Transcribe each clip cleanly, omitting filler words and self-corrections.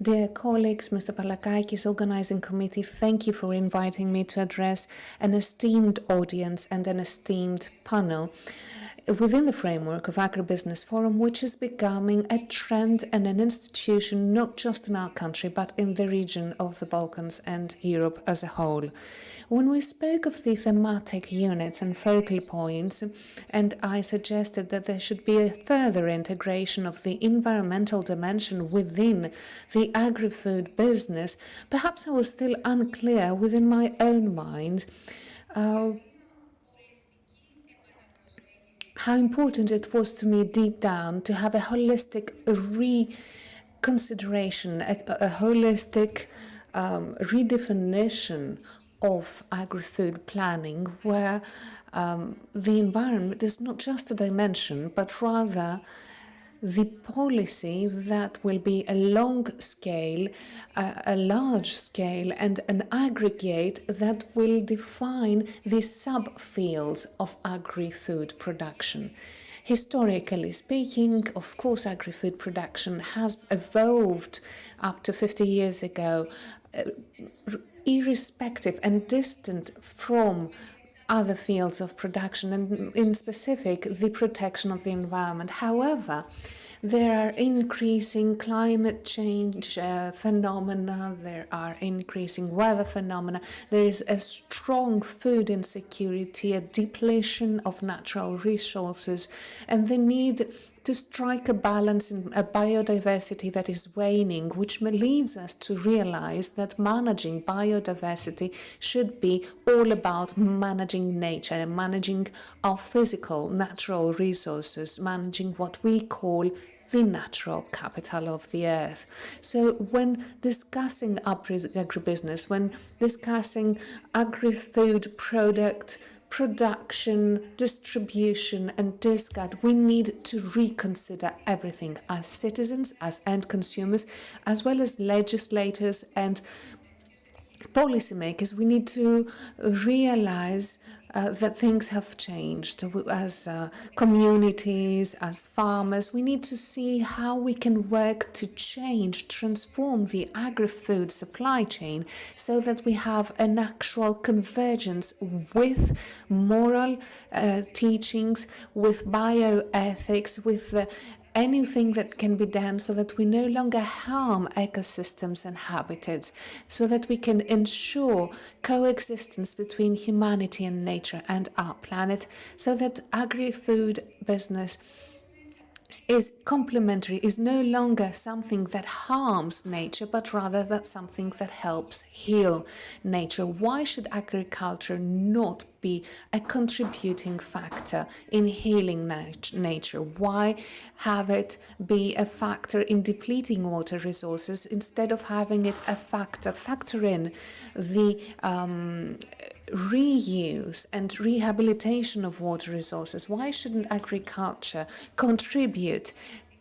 Dear colleagues, Mr. Parlakakis, Organizing Committee, thank you for inviting me to address an esteemed audience and an esteemed panel within the framework of AgriBusiness Forum, which is becoming a trend and an institution not just in our country, but in the region of the Balkans and Europe as a whole. When we spoke of the thematic units and focal points, and I suggested that there should be a further integration of the environmental dimension within the agri-food business, perhaps I was still unclear within my own mind how important it was to me deep down to have a holistic reconsideration, a holistic redefinition of agri-food planning, where the environment is not just a dimension, but rather the policy that will be a long scale, a large scale, and an aggregate that will define the subfields of agri-food production. Historically speaking, of course, agri-food production has evolved up to 50 years ago, irrespective and distant from other fields of production, and in specific, the protection of the environment. However, there are increasing climate change phenomena, there are increasing weather phenomena, there is a strong food insecurity, a depletion of natural resources, and the need to strike a balance in a biodiversity that is waning, which leads us to realize that managing biodiversity should be all about managing nature, managing our physical, natural resources, managing what we call the natural capital of the earth. So when discussing agribusiness, when discussing agri-food production, distribution, and discard, we need to reconsider everything as citizens, as end consumers, as well as legislators and policymakers. We need to realize that things have changed. As communities, as farmers, we need to see how we can work to change, transform the agri-food supply chain so that we have an actual convergence with moral teachings, with bioethics, with anything that can be done so that we no longer harm ecosystems and habitats, so that we can ensure coexistence between humanity and nature and our planet, so that agri-food business is complementary, is no longer something that harms nature, but rather that's something that helps heal nature. Why should agriculture not be a contributing factor in healing nature? Why have it be a factor in depleting water resources instead of having it a factor in the reuse and rehabilitation of water resources? Why shouldn't agriculture contribute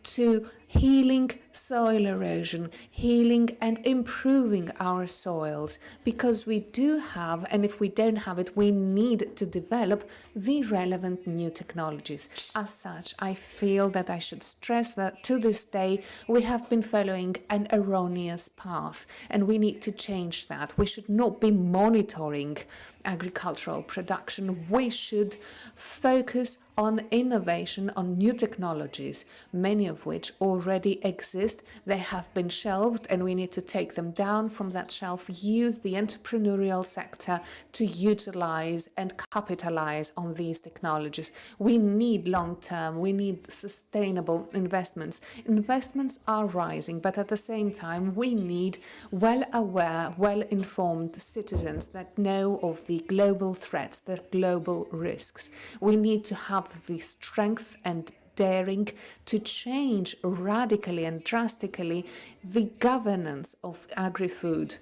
to healing soil erosion, healing and improving our soils? Because we do have, and if we don't have it, we need to develop the relevant new technologies. As such, I feel that I should stress that to this day, we have been following an erroneous path, and we need to change that. We should not be monitoring agricultural production. We should focus on innovation, on new technologies, many of which already exist. They have been shelved, and we need to take them down from that shelf, use the entrepreneurial sector to utilize and capitalize on these technologies. We need long-term, we need sustainable investments. Investments are rising, but at the same time, we need well-aware, well-informed citizens that know of the global threats, the global risks. We need to have the strength and daring to change radically and drastically the governance of agri-food,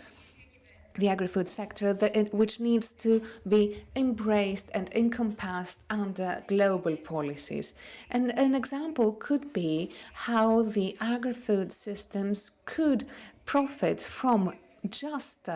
the agri-food sector, which needs to be embraced and encompassed under global policies. And an example could be how the agri-food systems could profit from just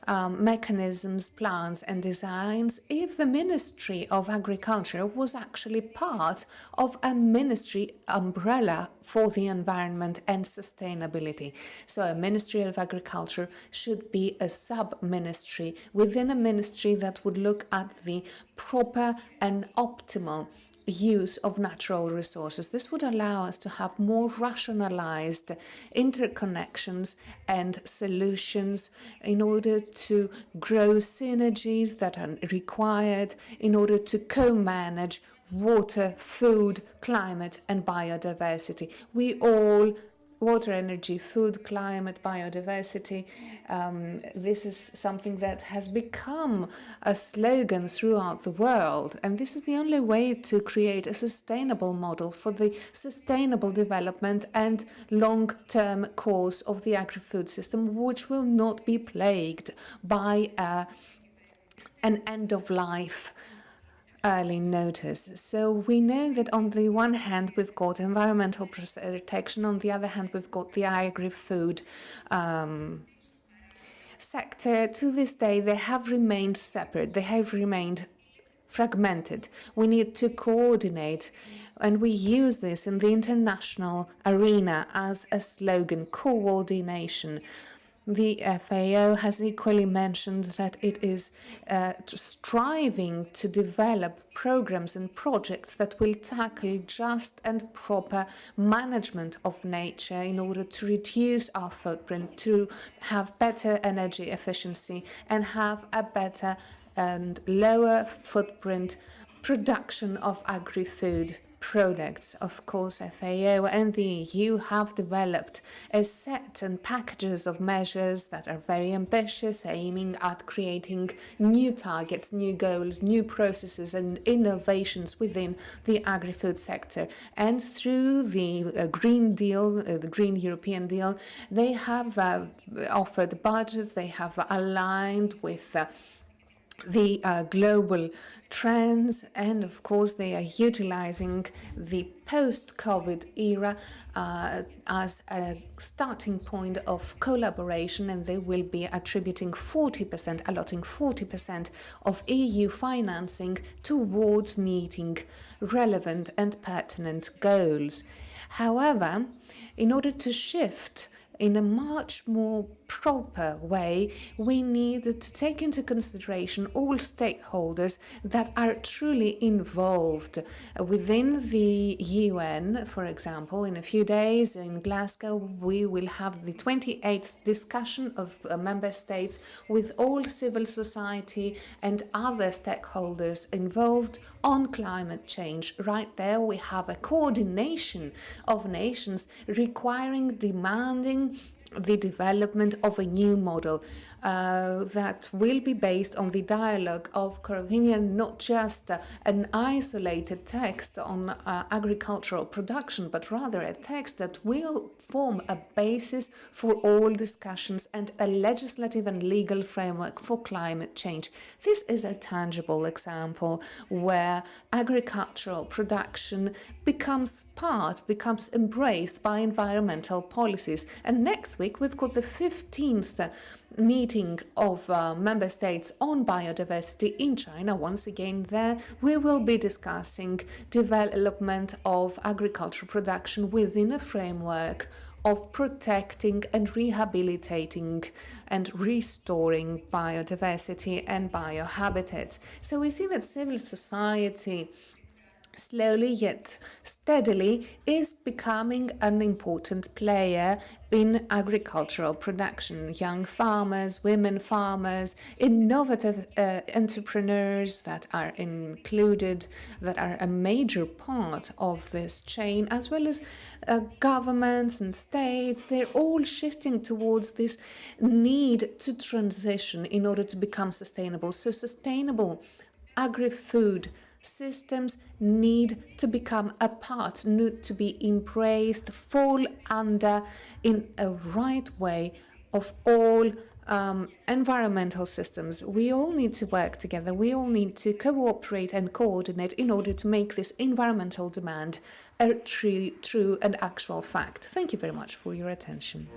mechanisms, plans and designs if the Ministry of Agriculture was actually part of a ministry umbrella for the environment and sustainability. So a Ministry of Agriculture should be a sub-ministry within a ministry that would look at the proper and optimal use of natural resources. This would allow us to have more rationalized interconnections and solutions in order to grow synergies that are required in order to co-manage water, food, climate and biodiversity. Water, energy, food, climate, biodiversity. This is something that has become a slogan throughout the world. And this is the only way to create a sustainable model for the sustainable development and long-term course of the agri-food system, which will not be plagued by an end-of-life early notice. So we know that on the one hand we've got environmental protection, on the other hand we've got the agri-food sector. To this day they have remained separate, they have remained fragmented. We need to coordinate, and we use this in the international arena as a slogan: coordination. The FAO has equally mentioned that it is striving to develop programs and projects that will tackle just and proper management of nature in order to reduce our footprint, to have better energy efficiency and have a better and lower footprint production of agri-food products. Of course, FAO and the EU have developed a set and packages of measures that are very ambitious, aiming at creating new targets, new goals, new processes and innovations within the agri-food sector. And through the Green Deal, the Green European Deal, they have offered budgets, they have aligned with the global trends, and of course they are utilizing the post-COVID era as a starting point of collaboration, and they will be attributing 40%, allotting 40% of EU financing towards meeting relevant and pertinent goals. However, in order to shift in a much more proper way, we need to take into consideration all stakeholders that are truly involved within the UN. For example, in a few days in Glasgow, we will have the 28th discussion of member states with all civil society and other stakeholders involved on climate change. Right there, we have a coordination of nations requiring, demanding the development of a new model that will be based on the dialogue of Corteva, not just an isolated text on agricultural production, but rather a text that will form a basis for all discussions and a legislative and legal framework for climate change. This is a tangible example where agricultural production becomes embraced by environmental policies. And next week we've got the 15th meeting of member states on biodiversity in China. Once again there we will be discussing development of agricultural production within a framework of protecting and rehabilitating and restoring biodiversity and biohabitats. So we see that civil society slowly yet steadily is becoming an important player in agricultural production. Young farmers, women farmers, innovative entrepreneurs that are included, that are a major part of this chain, as well as governments and states, they're all shifting towards this need to transition in order to become sustainable. So sustainable agri-food systems need to become a part, need to be embraced, fall under in a right way of all environmental systems. We all need to work together. We all need to cooperate and coordinate in order to make this environmental demand a true and actual fact. Thank you very much for your attention.